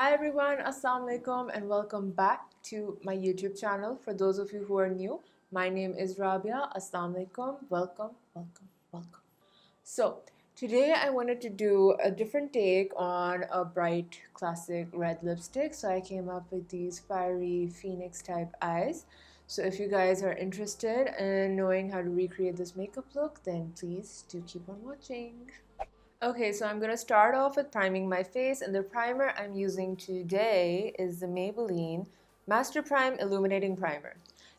Hi everyone, Assalamu alaikum and welcome back to my YouTube channel. For those of you who are new, my name is Rabia. Assalamu alaikum, welcome. So today I wanted to do a different take on a bright classic red lipstick. So I came up with these fiery phoenix type eyes. So if you guys are interested in knowing how to recreate this makeup look, then please do keep on watching. Okay, so I'm going to start off with priming my face, and the primer I'm using today is the Maybelline Master Prime Illuminating Primer.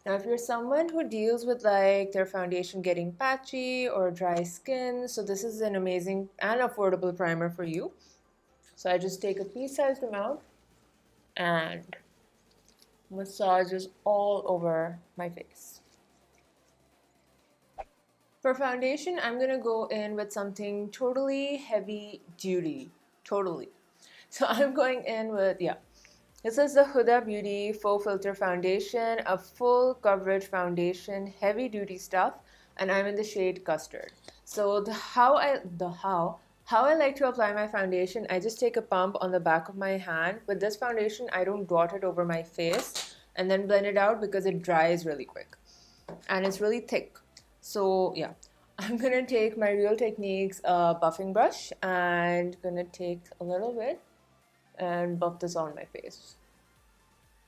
Now, if you're someone who deals with like their foundation getting patchy or dry skin, so this is an amazing and affordable primer for you. So I just take a pea-sized amount and massage this all over my face. For foundation, I'm going to go in with something totally heavy duty. Totally. So I'm going in with, this is the Huda Beauty Faux Filter Foundation, a full coverage foundation, heavy duty stuff, and I'm in the shade Custard. So how I like to apply my foundation, I just take a pump on the back of my hand. With this foundation, I don't dot it over my face and then blend it out because it dries really quick. And it's really thick. So yeah, I'm gonna take my Real Techniques buffing brush and gonna take a little bit and buff this on my face.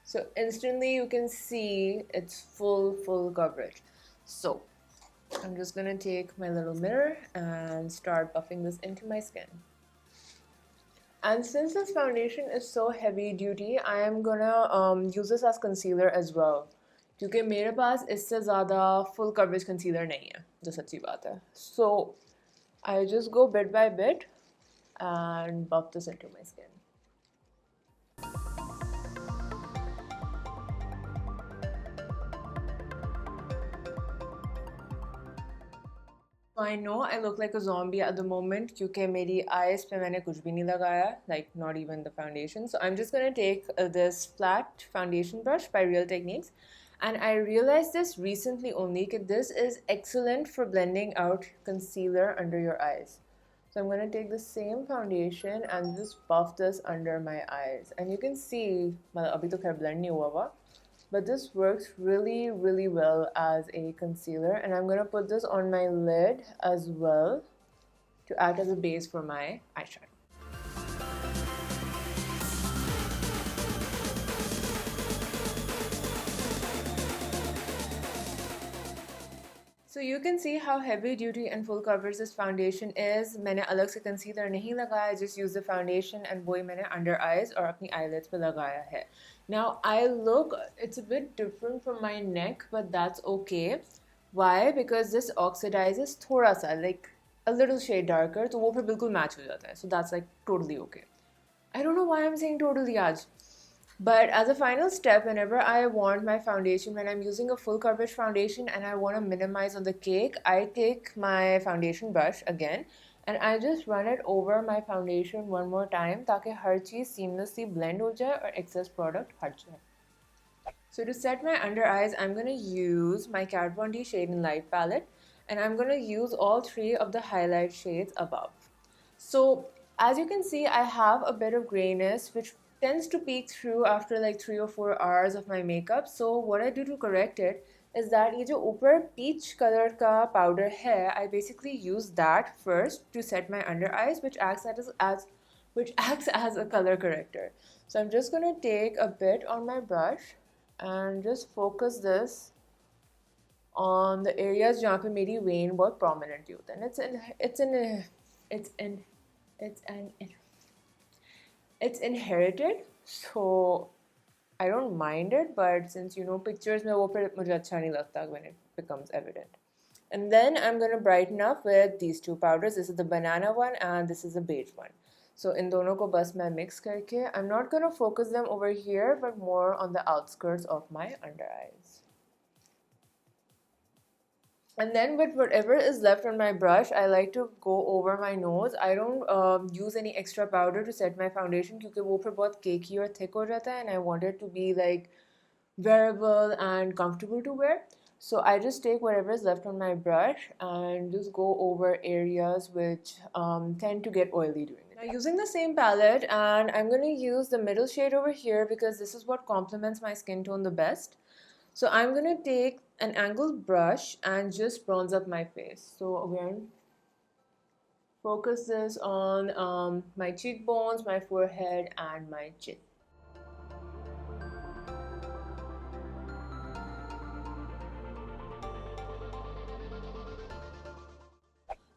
So instantly you can see it's full coverage. So I'm just gonna take my little mirror and start buffing this into my skin. And since this foundation is so heavy duty, I am gonna use this as concealer as well. क्योंकि मेरे पास इससे ज़्यादा full coverage concealer नहीं है, जो सच्ची बात है. So I just go bit by bit and buff this into my skin. So I know I look like a zombie at the moment क्योंकि मेरी eyes पे मैंने कुछ भी नहीं लगाया, like not even the foundation. So I'm just gonna take this flat foundation brush by Real Techniques. And I realized this recently only that this is excellent for blending out concealer under your eyes. So I'm going to take the same foundation and just buff this under my eyes. And you can see, abhi to khair blend nahi hua hua, but this works really well as a concealer. And I'm going to put this on my lid as well to act as a base for my eyeshadow. So you can see how heavy duty and full coverage this foundation is. मैंने अलग से concealer नहीं लगाया, I just use the foundation and वही मैंने under eyes और अपनी eyelids पे लगाया है. Now I look, it's a bit different from my neck, but that's okay. Why? Because this oxidizes थोड़ा सा, like a little shade darker, तो वो फिर बिल्कुल match हो जाता है. So that's like totally okay. I don't know why I'm saying totally आज. But as a final step, whenever I want my foundation, when I'm using a full coverage foundation and I want to minimize on the cake, I take my foundation brush again and I just run it over my foundation one more time ताकि हर चीज़ seamlessly blend हो जाए और excess product हट जाए. So to set my under eyes, I'm going to use my Kat Von D Shade and Light palette and I'm going to use all three of the highlight shades above. So as you can see, I have a bit of grayness which tends to peek through after like 3 or 4 hours of my makeup. So what I do to correct it is that ये जो ऊपर peach color का powder है, I basically use that first to set my under eyes, which acts as a color corrector. So I'm just gonna take a bit on my brush and just focus this on the areas जहाँ पे मेरी vein बहुत prominent होता है. It's inherited, so I don't mind it, but since pictures में वो फिर मुझे अच्छा नहीं लगता when it becomes evident. And then I'm gonna brighten up with these two powders. This is the banana one and this is the beige one. So in दोनों को बस मैं mix करके, I'm not gonna focus them over here, but more on the outskirts of my under eyes. And then with whatever is left on my brush, I like to go over my nose. I don't use any extra powder to set my foundation क्योंकि वो फिर बहुत cakey और thick हो जाता है and I want it to be like wearable and comfortable to wear. So I just take whatever is left on my brush and just go over areas which tend to get oily during the day. Now Using the same palette, and I'm going to use the middle shade over here because this is what complements my skin tone the best. So I'm going to take an angled brush and just bronze up my face. So again, focus this on my cheekbones, my forehead, and my chin.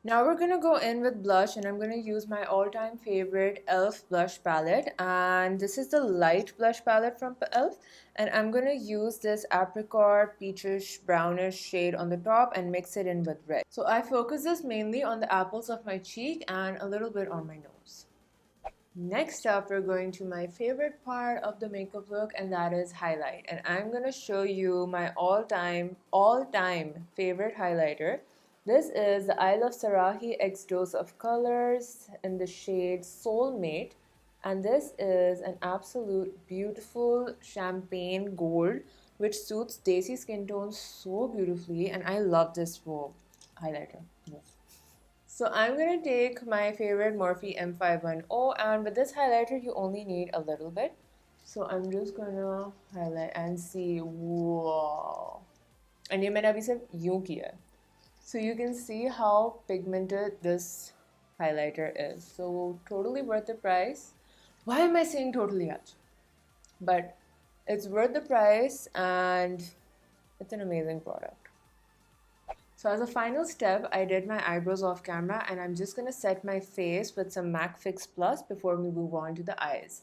Now we're going to go in with blush, and I'm going to use my all-time favorite e.l.f. blush palette, and this is the light blush palette from e.l.f. and I'm going to use this apricot peachish brownish shade on the top and mix it in with red. So I focus this mainly on the apples of my cheek and a little bit on my nose. Next up, we're going to my favorite part of the makeup look, and that is highlight. And I'm going to show you my all-time favorite highlighter. This is the Iluvsaraahi X Dose of Colors in the shade Soulmate. And this is an absolute beautiful champagne gold, which suits Desi skin tones so beautifully. And I love this Faux highlighter. Yes. So I'm going to take my favorite Morphe M510, and with this highlighter you only need a little bit. So I'm just going to highlight and see, wow. And ये मैंने अभी सिर्फ यूं किया. So you can see how pigmented this highlighter is. So totally worth the price. Why am I saying totally actually? But it's worth the price and it's an amazing product. So as a final step, I did my eyebrows off camera, and I'm just going to set my face with some MAC Fix Plus before we move on to the eyes.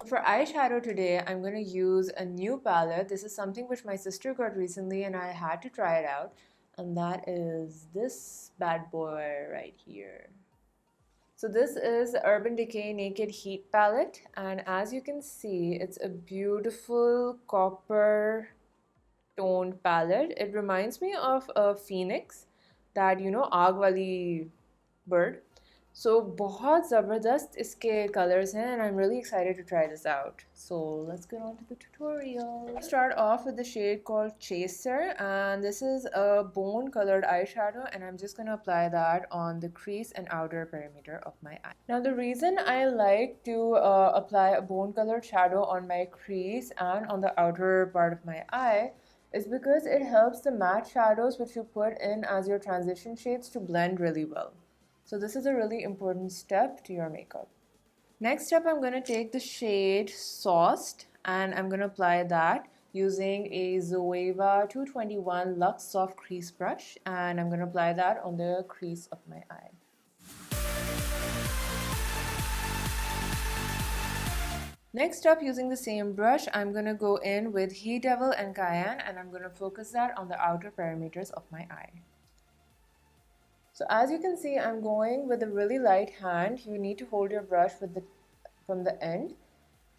For eyeshadow today, I'm going to use a new palette. This is something which my sister got recently and I had to try it out. And that is this bad boy right here. So this is the Urban Decay Naked Heat palette. And as you can see, it's a beautiful copper toned palette. It reminds me of a phoenix, that आग वाली bird. So बहुत ज़बरदस्त इसके colors हैं, and I'm really excited to try this out. So let's get on to the tutorial. Start off with the shade called Chaser, and this is a bone colored eyeshadow, and I'm just going to apply that on the crease and outer perimeter of my eye. Now the reason I like to apply a bone colored shadow on my crease and on the outer part of my eye is because it helps the matte shadows which you put in as your transition shades to blend really well. So this is a really important step to your makeup. Next up, I'm going to take the shade Sauced, and I'm going to apply that using a Zoeva 221 Luxe Soft Crease Brush, and I'm going to apply that on the crease of my eye. Next up, using the same brush, I'm going to go in with He Devil and Cayenne, and I'm going to focus that on the outer perimeters of my eye. So as you can see, I'm going with a really light hand. You need to hold your brush from the end,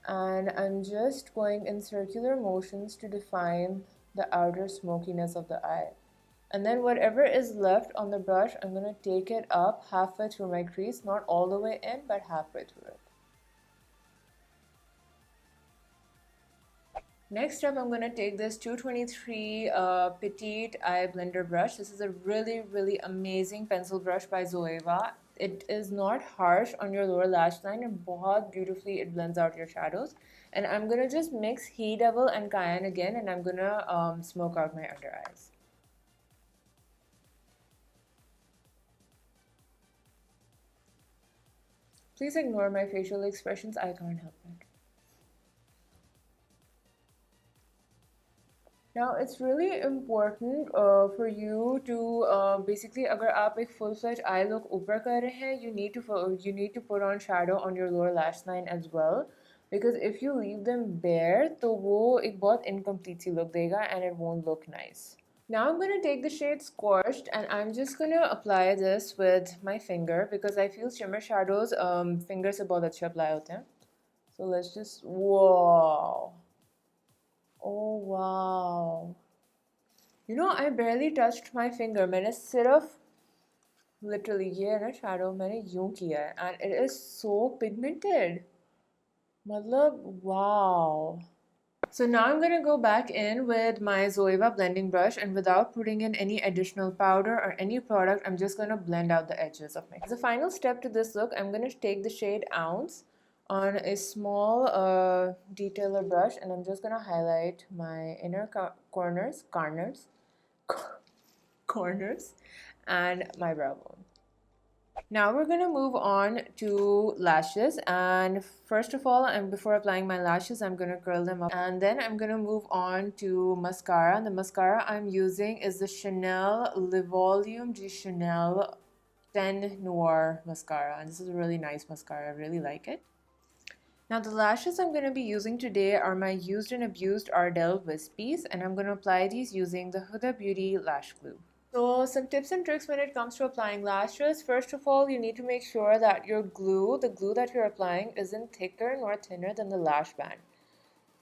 and I'm just going in circular motions to define the outer smokiness of the eye. And then whatever is left on the brush, I'm going to take it up halfway through my crease, not all the way in, but halfway through it. Next up, I'm going to take this 223 Petite Eye Blender brush. This is a really amazing pencil brush by Zoeva. It is not harsh on your lower lash line, and बहुत beautifully it blends out your shadows. And I'm going to just mix He Devil and Cayenne again, and I'm going to smoke out my under eyes. Please ignore my facial expressions, I can't help it. Now it's really important for you to basically अगर आप एक full-fledged eye look ऊपर कर रहे हैं, you need to put on shadow on your lower lash line as well, because if you leave them bare तो वो एक बहुत incomplete सी look देगा and it won't look nice. Now I'm going to take the shade Scorched, and I'm just going to apply this with my finger because I feel shimmer shadows finger से बहुत अच्छे apply होते हैं. So let's just, wow. Oh wow. You know, I barely touched my finger. मैंने सिर्फ literally ये है ना shadow मैंने यूं किया है, and it is so pigmented. मतलब wow. So now I'm going to go back in with my Zoeva blending brush, and without putting in any additional powder or any product, I'm just going to blend out the edges of my. As a final step to this look, I'm going to take the shade Ounce on a small detailer brush, and I'm just going to highlight my inner corners, and my brow bone. Now we're going to move on to lashes, and first of all, and before applying my lashes, I'm going to curl them up, and then I'm going to move on to mascara. And the mascara I'm using is the Chanel Le Volume de Chanel 10 Noir mascara, and this is a really nice mascara. I really like it. Now the lashes I'm going to be using today are my used and abused Ardell Wispies, and I'm going to apply these using the Huda Beauty Lash Glue. So some tips and tricks when it comes to applying lashes. First of all, you need to make sure that your glue, the glue that you're applying, isn't thicker nor thinner than the lash band.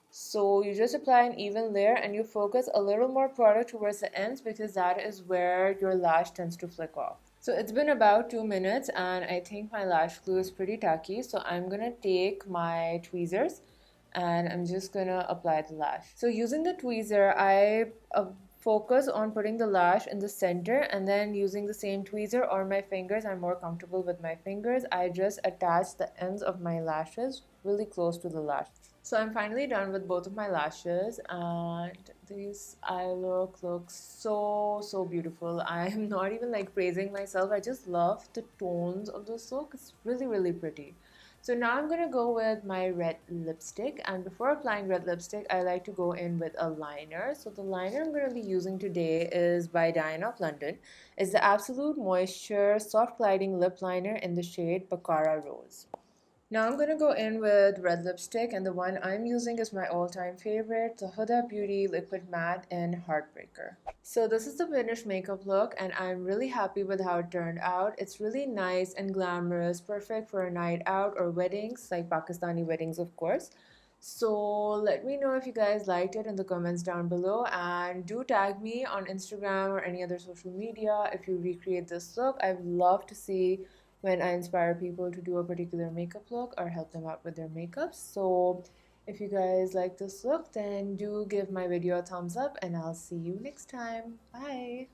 So you just apply an even layer and you focus a little more product towards the ends, because that is where your lash tends to flick off. So it's been about 2 minutes and I think my lash glue is pretty tacky. So I'm gonna take my tweezers and I'm just gonna apply the lash. So using the tweezer, I focus on putting the lash in the center, and then using the same tweezer or my fingers, I'm more comfortable with my fingers, I just attach the ends of my lashes really close to the lash. So I'm finally done with both of my lashes, and this eye look looks so beautiful. I'm not even like praising myself, I just love the tones of this look. It's really pretty. So now I'm going to go with my red lipstick, and before applying red lipstick, I like to go in with a liner. So the liner I'm going to be using today is by Diana of London. It's the Absolute Moisture Soft Gliding Lip Liner in the shade Baccara Rose. Now I'm going to go in with red lipstick, and the one I'm using is my all-time favorite, the Huda Beauty Liquid Matte in Heartbreaker. So this is the finished makeup look, and I'm really happy with how it turned out. It's really nice and glamorous, perfect for a night out or weddings, like Pakistani weddings of course. So let me know if you guys liked it in the comments down below, and do tag me on Instagram or any other social media if you recreate this look. I'd love to see when I inspire people to do a particular makeup look or help them out with their makeup. So if you guys like this look, then do give my video a thumbs up, and I'll see you next time. Bye!